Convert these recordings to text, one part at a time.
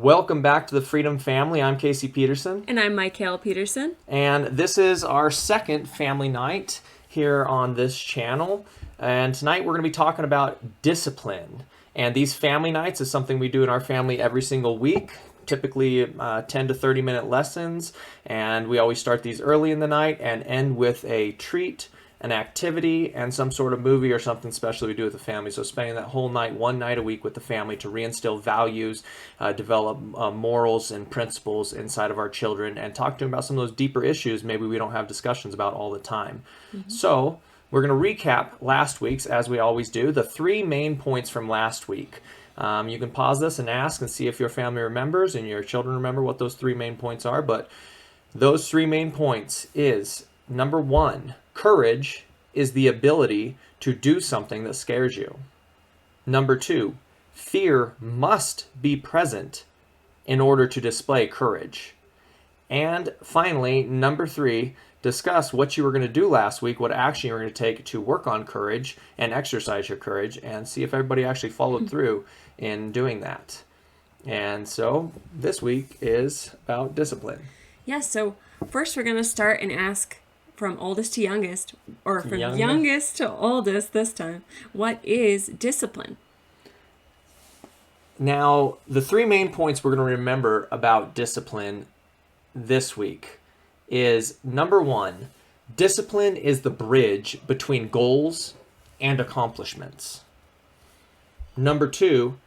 Welcome back to the Freedom Family. I'm Casey Peterson. And I'm Michael Peterson. And this is our second family night here on this channel. And tonight we're going to be talking about discipline. And these family nights is something we do in our family every single week, typically 10 to 30 minute lessons. And we always start these early in the night and end with a treat, an activity, and some sort of movie or something special we do with the family. So spending that whole night, one night a week with the family to reinstill values, develop morals and principles inside of our children, and talk to them about some of those deeper issues maybe we don't have discussions about all the time. So we're going to recap last week's, as we always do, the three main points from last week. You can pause this and ask and see if your family remembers and your children remember what those three main points are. But those three main points is, number one, courage is the ability to do something that scares you. Number two, fear must be present in order to display courage. And finally, number three, discuss what you were going to do last week, what action you were going to take to work on courage and exercise your courage, and see if everybody actually followed through in doing that. And so this week is about discipline. Yes, so first we're going to start and ask from oldest to youngest, or from youngest to oldest this time, what is discipline? Now, the three main points we're going to remember about discipline this week is, number one, discipline is the bridge between goals and accomplishments. Number two,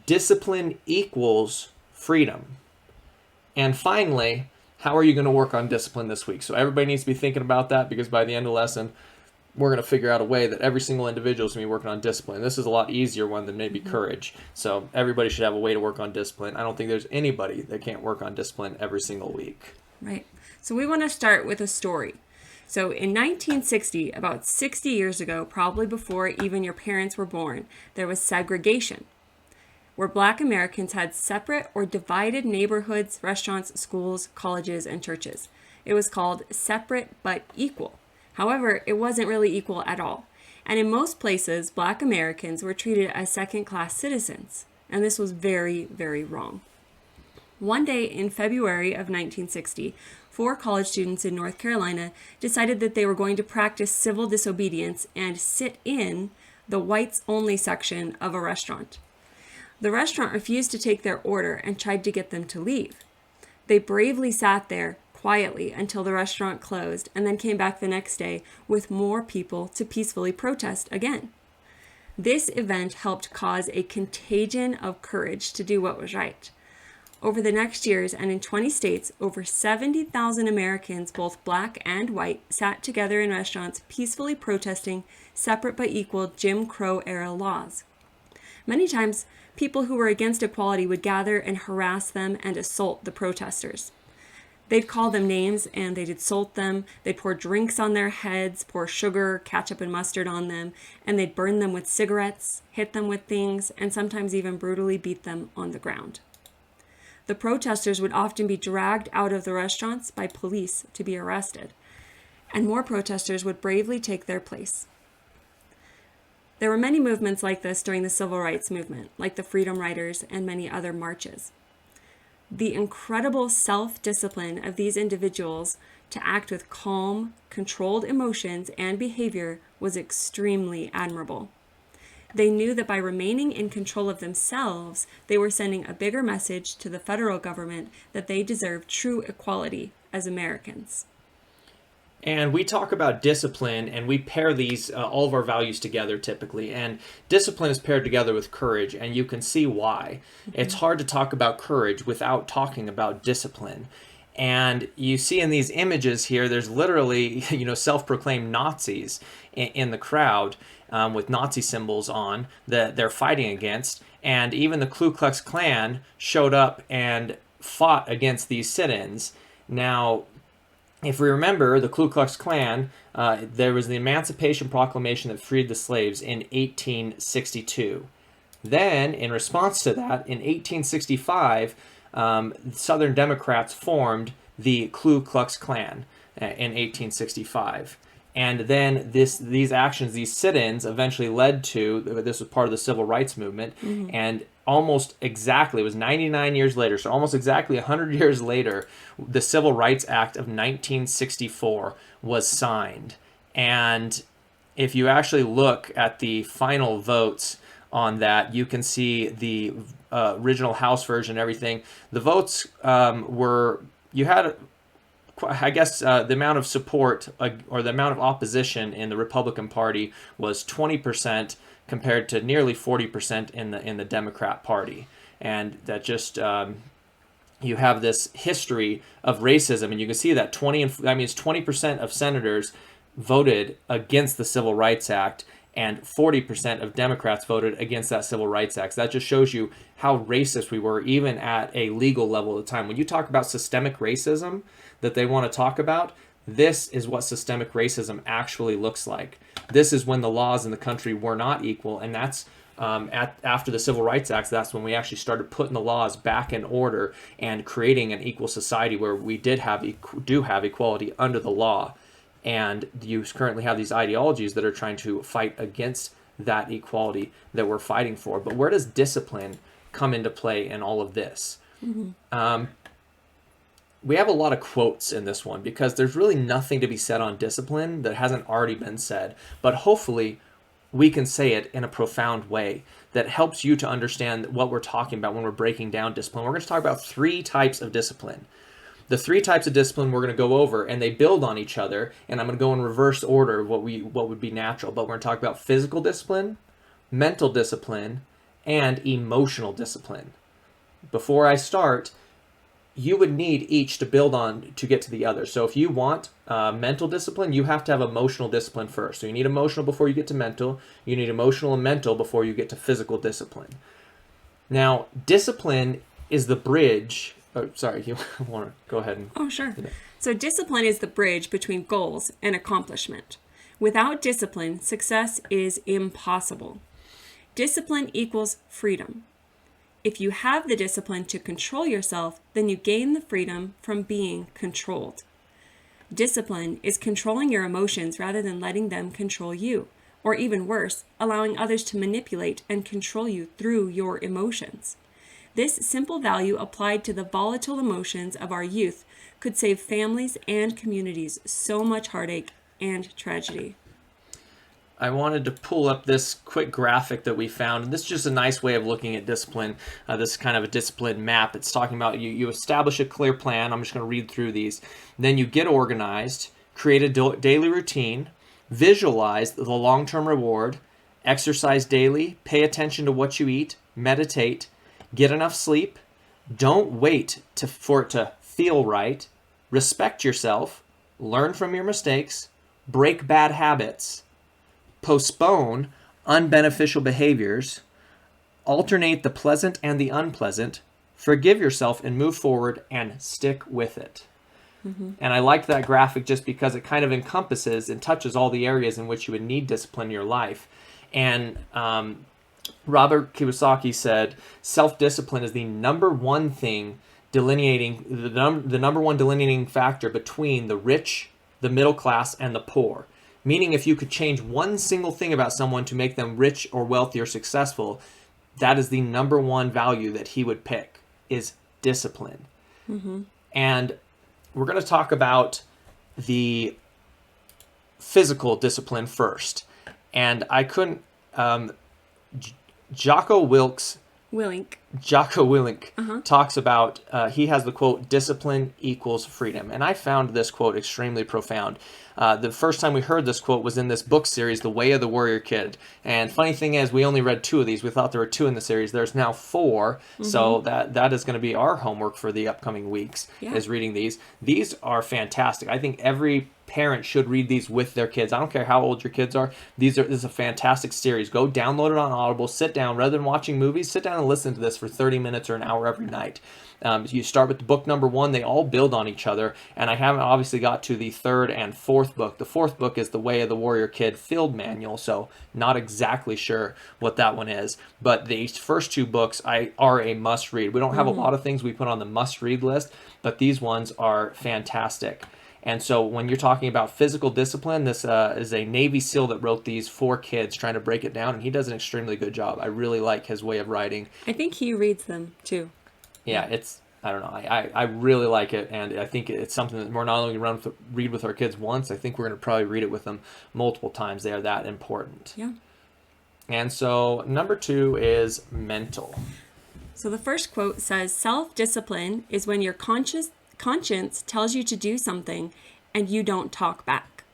discipline equals freedom. And finally, how are you going to work on discipline this week? So everybody needs to be thinking about that, because by the end of the lesson, we're going to figure out a way that every single individual is going to be working on discipline. This is a lot easier one than maybe courage. So everybody should have a way to work on discipline. I don't think there's anybody that can't work on discipline every single week. Right. So we want to start with a story. So in 1960, about 60 years ago, probably before even your parents were born, there was segregation, where Black Americans had separate or divided neighborhoods, restaurants, schools, colleges, and churches. It was called separate but equal. However, it wasn't really equal at all. And in most places, Black Americans were treated as second-class citizens. And this was very, very wrong. One day in February of 1960, 4 college students in North Carolina decided that they were going to practice civil disobedience and sit in the whites-only section of a restaurant. The restaurant refused to take their order and tried to get them to leave. They bravely sat there quietly until the restaurant closed, and then came back the next day with more people to peacefully protest again. This event helped cause a contagion of courage to do what was right. Over the next years and in 20 states, over 70,000 Americans, both Black and white, sat together in restaurants peacefully protesting separate but equal Jim Crow-era laws. Many times, people who were against equality would gather and harass them and assault the protesters. They'd call them names and they'd insult them. They'd pour drinks on their heads, pour sugar, ketchup, and mustard on them, and they'd burn them with cigarettes, hit them with things, and sometimes even brutally beat them on the ground. The protesters would often be dragged out of the restaurants by police to be arrested, and more protesters would bravely take their place. There were many movements like this during the Civil Rights Movement, like the Freedom Riders and many other marches. The incredible self-discipline of these individuals to act with calm, controlled emotions and behavior was extremely admirable. They knew that by remaining in control of themselves, they were sending a bigger message to the federal government that they deserved true equality as Americans. And we talk about discipline, and we pair these, all of our values together typically. And discipline is paired together with courage, and you can see why. It's hard to talk about courage without talking about discipline. And you see in these images here, there's literally, self-proclaimed Nazis in the crowd with Nazi symbols on that they're fighting against. And even the Ku Klux Klan showed up and fought against these sit-ins. Now, if we remember, the Ku Klux Klan, there was the Emancipation Proclamation that freed the slaves in 1862. Then, in response to that, in 1865, Southern Democrats formed the Ku Klux Klan in 1865. And then these actions, these sit-ins, eventually led to, this was part of the civil rights movement, and almost exactly, it was 99 years later, so almost exactly 100 years later, the Civil Rights Act of 1964 was signed. And if you actually look at the final votes on that, you can see the original House version and everything. The votes were, you had, I guess, the amount of support or the amount of opposition in the Republican Party was 20% compared to nearly 40% in the Democrat Party. And that just you have this history of racism, and you can see that 20% of senators voted against the Civil Rights Act, and 40% of Democrats voted against that Civil Rights Act. So that just shows you how racist we were, even at a legal level at the time. When you talk about systemic racism that they want to talk about, this is what systemic racism actually looks like. This is when the laws in the country were not equal, and that's after the Civil Rights Act, that's when we actually started putting the laws back in order and creating an equal society where we do have equality under the law. And you currently have these ideologies that are trying to fight against that equality that we're fighting for. But where does discipline come into play in all of this? Mm-hmm. We have a lot of quotes in this one because there's really nothing to be said on discipline that hasn't already been said. But hopefully we can say it in a profound way that helps you to understand what we're talking about when we're breaking down discipline. We're going to talk about 3 types of discipline. The 3 types of discipline we're going to go over, and they build on each other, and I'm going to go in reverse order of what would be natural. But we're going to talk about physical discipline, mental discipline, and emotional discipline. Before I start, you would need each to build on to get to the other. So if you want mental discipline, you have to have emotional discipline first. So you need emotional before you get to mental. You need emotional and mental before you get to physical discipline. Now, discipline is the bridge. Oh, sorry, you want to go ahead and... Oh, sure. So discipline is the bridge between goals and accomplishment. Without discipline, success is impossible. Discipline equals freedom. If you have the discipline to control yourself, then you gain the freedom from being controlled. Discipline is controlling your emotions rather than letting them control you, or even worse, allowing others to manipulate and control you through your emotions. This simple value applied to the volatile emotions of our youth could save families and communities so much heartache and tragedy. I wanted to pull up this quick graphic that we found. And this is just a nice way of looking at discipline. This is kind of a discipline map. It's talking about you establish a clear plan. I'm just going to read through these. Then you get organized, create a daily routine, visualize the long-term reward, exercise daily, pay attention to what you eat, meditate, get enough sleep, don't wait for it to feel right, respect yourself, learn from your mistakes, break bad habits, postpone unbeneficial behaviors, alternate the pleasant and the unpleasant, forgive yourself and move forward, and stick with it. Mm-hmm. And I liked that graphic just because it kind of encompasses and touches all the areas in which you would need discipline in your life. And Robert Kiyosaki said, self-discipline is the number one thing delineating, the number one delineating factor between the rich, the middle class, and the poor. Meaning if you could change one single thing about someone to make them rich or wealthy or successful, that is the number one value that he would pick, is discipline. Mm-hmm. And we're going to talk about the physical discipline first. And I couldn't... Jocko Willink talks about, he has the quote, discipline equals freedom. And I found this quote extremely profound. The first time we heard this quote was in this book series, The Way of the Warrior Kid. And funny thing is, we only read 2 of these. We thought there were 2 in the series. There's now 4. Mm-hmm. So that is going to be our homework for the upcoming weeks, is reading these. These are fantastic. I think every parent should read these with their kids. I don't care how old your kids are. This is a fantastic series. Go download it on Audible. Sit down. Rather than watching movies, sit down and listen to this for 30 minutes or an hour every night. You start with book number 1. They all build on each other. And I haven't obviously got to the 3rd and 4th book. The 4th book is The Way of the Warrior Kid Field Manual. So not exactly sure what that one is. But these first 2 books are a must read. We don't have a lot of things we put on the must read list, but these ones are fantastic. And so when you're talking about physical discipline, this is a Navy SEAL that wrote these for kids, trying to break it down, and he does an extremely good job. I really like his way of writing. I think he reads them too. Yeah, it's, I don't know, I really like it, and I think it's something that we're not only going to read with our kids once, I think we're going to probably read it with them multiple times. They are that important. Yeah. And so number 2 is mental. So the first quote says, self-discipline is when your conscience tells you to do something and you don't talk back.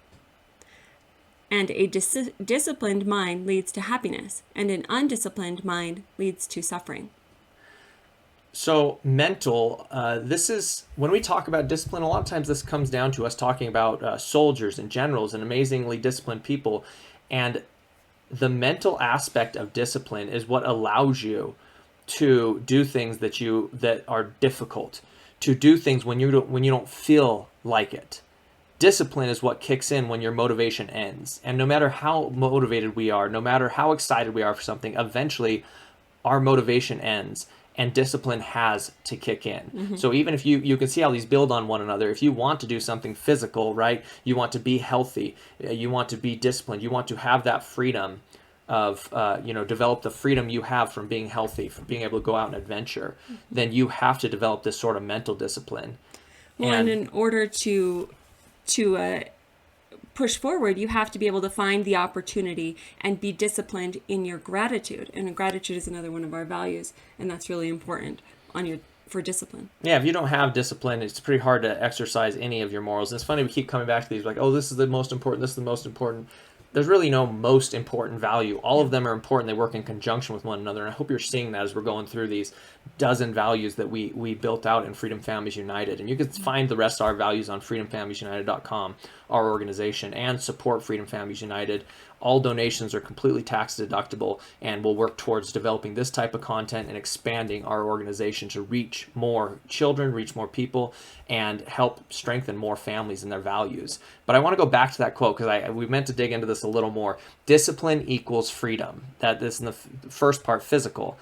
And a disciplined mind leads to happiness, and an undisciplined mind leads to suffering. So mental, this is, when we talk about discipline, a lot of times this comes down to us talking about soldiers and generals and amazingly disciplined people. And the mental aspect of discipline is what allows you to do things that are difficult, to do things when you don't feel like it. Discipline is what kicks in when your motivation ends. And no matter how motivated we are, no matter how excited we are for something, eventually our motivation ends and discipline has to kick in. Mm-hmm. So even if you can see how these build on one another, if you want to do something physical, right? You want to be healthy, you want to be disciplined, you want to have that freedom of, develop the freedom you have from being healthy, from being able to go out and adventure, then you have to develop this sort of mental discipline. Well, and in order to push forward, you have to be able to find the opportunity and be disciplined in your gratitude. And gratitude is another one of our values, and that's really important for discipline. Yeah, if you don't have discipline, it's pretty hard to exercise any of your morals. And it's funny, we keep coming back to these, like, oh, this is the most important, this is the most important. There's really no most important value. All of them are important. They work in conjunction with one another. And I hope you're seeing that as we're going through these dozen values that we built out in Freedom Families United. And you can find the rest of our values on freedomfamiliesunited.com, our organization, and support Freedom Families United. All donations are completely tax deductible, and we'll work towards developing this type of content and expanding our organization to reach more children, reach more people, and help strengthen more families and their values. But I want to go back to that quote because we meant to dig into this a little more. Discipline equals freedom. That is in the first part, physical.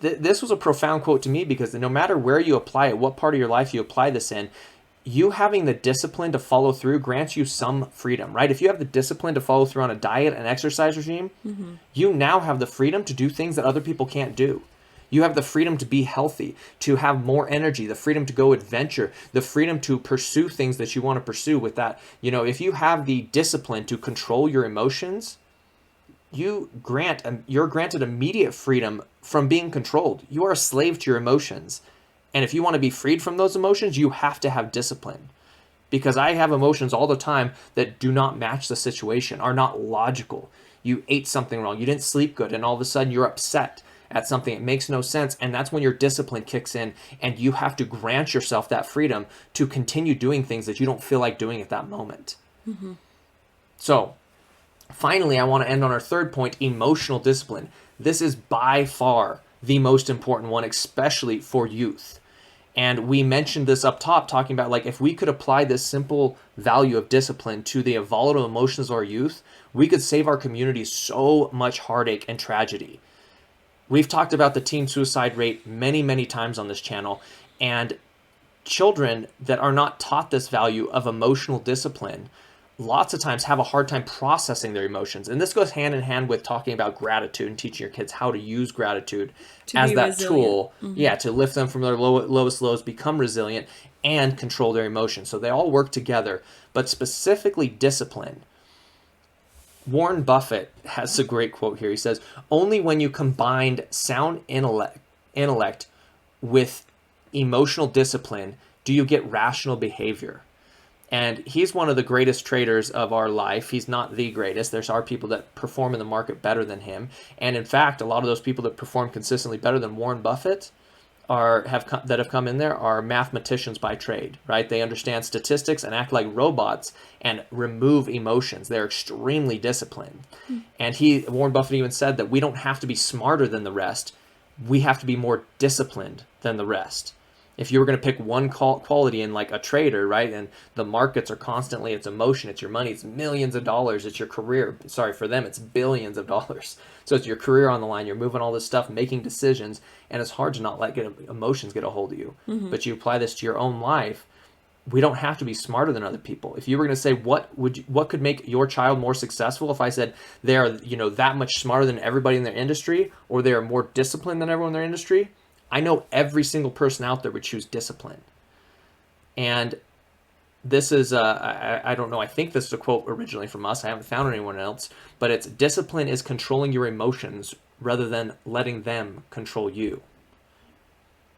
This was a profound quote to me because no matter where you apply it, what part of your life you apply this in, you having the discipline to follow through grants you some freedom, right? If you have the discipline to follow through on a diet and exercise regime, mm-hmm. you now have the freedom to do things that other people can't do. You have the freedom to be healthy, to have more energy, the freedom to go adventure, the freedom to pursue things that you want to pursue with that. If you have the discipline to control your emotions, you're granted immediate freedom from being controlled. You are a slave to your emotions. And if you want to be freed from those emotions, you have to have discipline. Because I have emotions all the time that do not match the situation, are not logical. You ate something wrong, you didn't sleep good, and all of a sudden you're upset at something. It makes no sense. And that's when your discipline kicks in, and you have to grant yourself that freedom to continue doing things that you don't feel like doing at that moment. Mm-hmm. So, finally, I want to end on our third point, emotional discipline. This is by far the most important one, especially for youth. And we mentioned this up top, talking about like if we could apply this simple value of discipline to the volatile emotions of our youth, we could save our communities so much heartache and tragedy. We've talked about the teen suicide rate many, many times on this channel, and children that are not taught this value of emotional discipline lots of times have a hard time processing their emotions. And this goes hand in hand with talking about gratitude and teaching your kids how to use gratitude as that tool, mm-hmm. To lift them from their lowest lows, become resilient, and control their emotions. So they all work together, but specifically discipline. Warren Buffett has a great quote here. He says, only when you combined sound intellect with emotional discipline do you get rational behavior. And he's one of the greatest traders of our life. He's not the greatest. There are people that perform in the market better than him. And in fact, a lot of those people that perform consistently better than Warren Buffett have come in there are mathematicians by trade, right? They understand statistics and act like robots and remove emotions. They're extremely disciplined. And Warren Buffett even said that we don't have to be smarter than the rest. We have to be more disciplined than the rest. If you were going to pick one quality in like a trader, right, and the markets are constantly, it's emotion, it's your money, it's millions of dollars, it's your career. Sorry, for them, it's billions of dollars. So it's your career on the line. You're moving all this stuff, making decisions, and it's hard to not let emotions get a hold of you. Mm-hmm. But you apply this to your own life, we don't have to be smarter than other people. If you were going to say what could make your child more successful, if I said they are, that much smarter than everybody in their industry, or they are more disciplined than everyone in their industry, I know every single person out there would choose discipline. And this is I don't know, I think this is a quote originally from us. I haven't found anyone else, but it's discipline is controlling your emotions rather than letting them control you.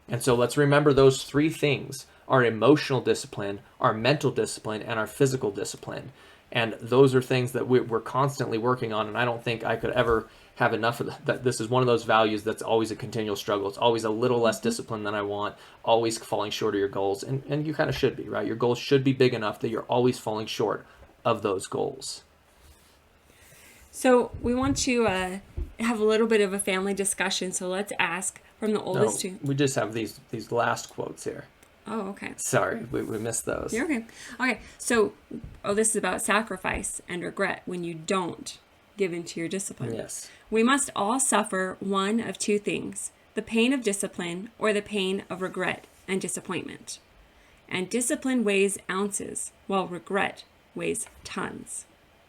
And so let's remember those three things: our emotional discipline, our mental discipline, and our physical discipline. And those are things that we're constantly working on. And I don't think I could ever have enough of that. This is one of those values that's always a continual struggle. It's always a little less discipline than I want, always falling short of your goals. And you kind of should be, right? Your goals should be big enough that you're always falling short of those goals. So we want to have a little bit of a family discussion. So let's ask from the oldest to... We just have these last quotes here. Oh, okay. Sorry, we missed those. You're okay. Okay, so this is about sacrifice and regret when you don't give into your discipline. Yes. We must all suffer one of two things: the pain of discipline or the pain of regret and disappointment. And discipline weighs ounces, while regret weighs tons.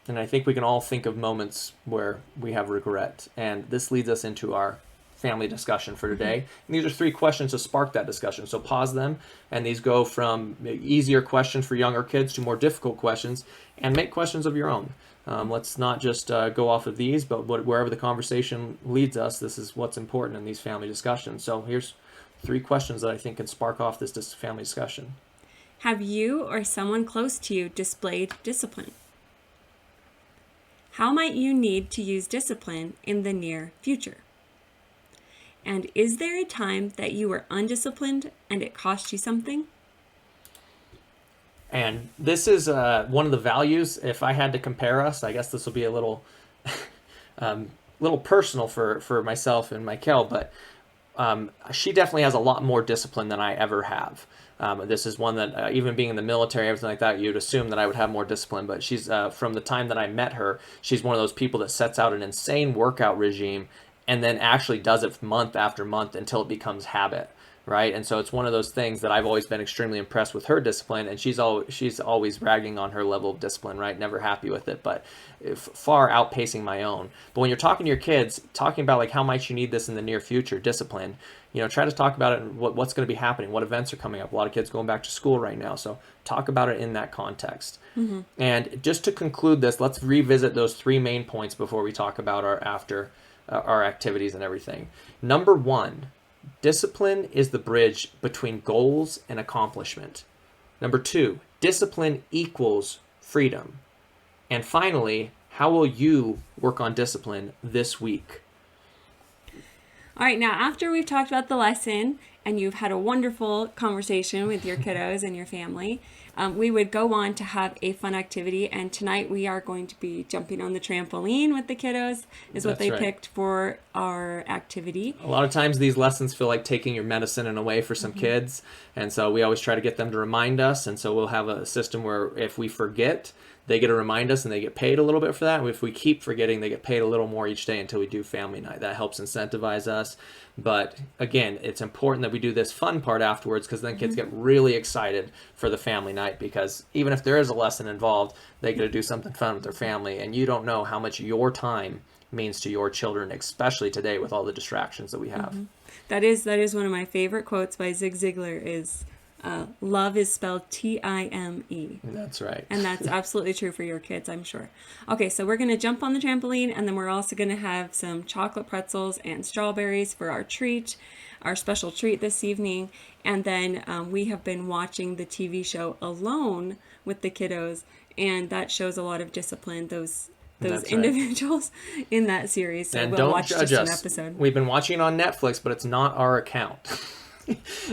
And I think we can all think of moments where we have regret. And this leads us into our family discussion for today. And these are 3 questions to spark that discussion. So pause them. And these go from easier questions for younger kids to more difficult questions, and make questions of your own. Let's not just go off of these, but wherever the conversation leads us, this is what's important in these family discussions. So here's 3 questions that I think can spark off this family discussion. Have you or someone close to you displayed discipline? How might you need to use discipline in the near future? And is there a time that you were undisciplined and it cost you something? And this is one of the values. If I had to compare us, I guess this will be a little little personal for myself and Michael, but she definitely has a lot more discipline than I ever have. This is one that even being in the military, everything like that, you'd assume that I would have more discipline. But she's from the time that I met her, she's one of those people that sets out an insane workout regime and then actually does it month after month until it becomes habit, right? And so it's one of those things that I've always been extremely impressed with her discipline, and she's always bragging on her level of discipline, right? Never happy with it, but far outpacing my own. But when you're talking to your kids, talking about like how might you need this in the near future, discipline, try to talk about it and what's going to be happening, what events are coming up. A lot of kids going back to school right now, so talk about it in that context. Mm-hmm. And just to conclude this, let's revisit those 3 main points before we talk about our activities and everything. Number 1, discipline is the bridge between goals and accomplishment. Number 2, discipline equals freedom. And finally, how will you work on discipline this week? All right, now after we've talked about the lesson and you've had a wonderful conversation with your kiddos and your family, we would go on to have a fun activity. And tonight we are going to be jumping on the trampoline with the kiddos, is what they picked for our activity. A lot of times these lessons feel like taking your medicine in a way for some kids. And so we always try to get them to remind us. And so we'll have a system where if we forget, they get to remind us and they get paid a little bit for that. If we keep forgetting, they get paid a little more each day until we do family night. That helps incentivize us. But again, it's important that we do this fun part afterwards, because then kids get really excited for the family night, because even if there is a lesson involved, they get to do something fun with their family. And you don't know how much your time means to your children, especially today with all the distractions that we have. Mm-hmm. That is one of my favorite quotes by Zig Ziglar is, love is spelled T-I-M-E. That's right. And that's absolutely true for your kids, I'm sure. Okay, so we're going to jump on the trampoline, and then we're also going to have some chocolate pretzels and strawberries for our treat, our special treat this evening. And then we have been watching the TV show Alone with the kiddos, and that shows a lot of discipline, those individuals in that series. So and we'll don't watch judge just us. an episode. We've been watching it on Netflix, but it's not our account.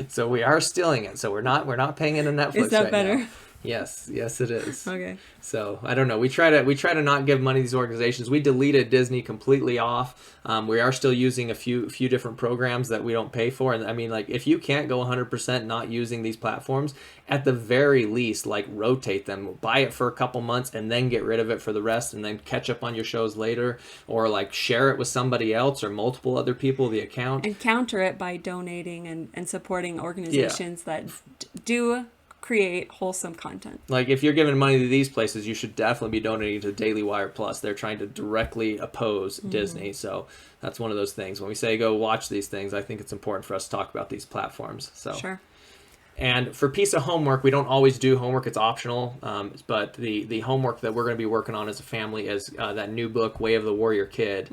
So we are stealing it. So we're not paying into Netflix. Is that right better? Now. Yes, it is. Okay. So I don't know. We try to not give money to these organizations. We deleted Disney completely off. We are still using a few different programs that we don't pay for. And I mean, like, if you can't go 100% not using these platforms, at the very least, like, rotate them, buy it for a couple months, and then get rid of it for the rest, and then catch up on your shows later, or like share it with somebody else or multiple other people, the account, and counter it by donating and supporting organizations that do create wholesome content. Like if you're giving money to these places, you should definitely be donating to Daily Wire Plus. They're trying to directly oppose Disney. So that's one of those things. When we say go watch these things, I think it's important for us to talk about these platforms. So Sure. And for piece of homework, we don't always do homework; it's optional. But the homework that we're going to be working on as a family is that new book, Way of the Warrior Kid.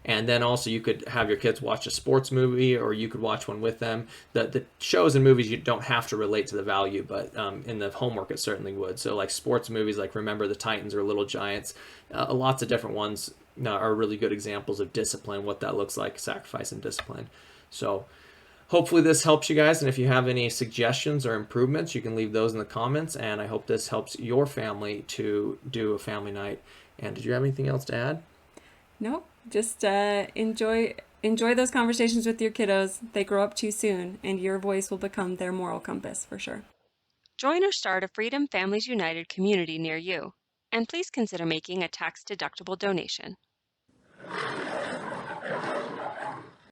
And then also you could have your kids watch a sports movie, or you could watch one with them. The shows and movies you don't have to relate to the value, but in the homework it certainly would. So like sports movies, like Remember the Titans or Little Giants, lots of different ones are really good examples of discipline, what that looks like, sacrifice and discipline. So hopefully this helps you guys, and if you have any suggestions or improvements, you can leave those in the comments, and I hope this helps your family to do a family night. And did you have anything else to add? No, just enjoy those conversations with your kiddos. They grow up too soon, and your voice will become their moral compass for sure. Join or start a Freedom Families United community near you, and please consider making a tax-deductible donation.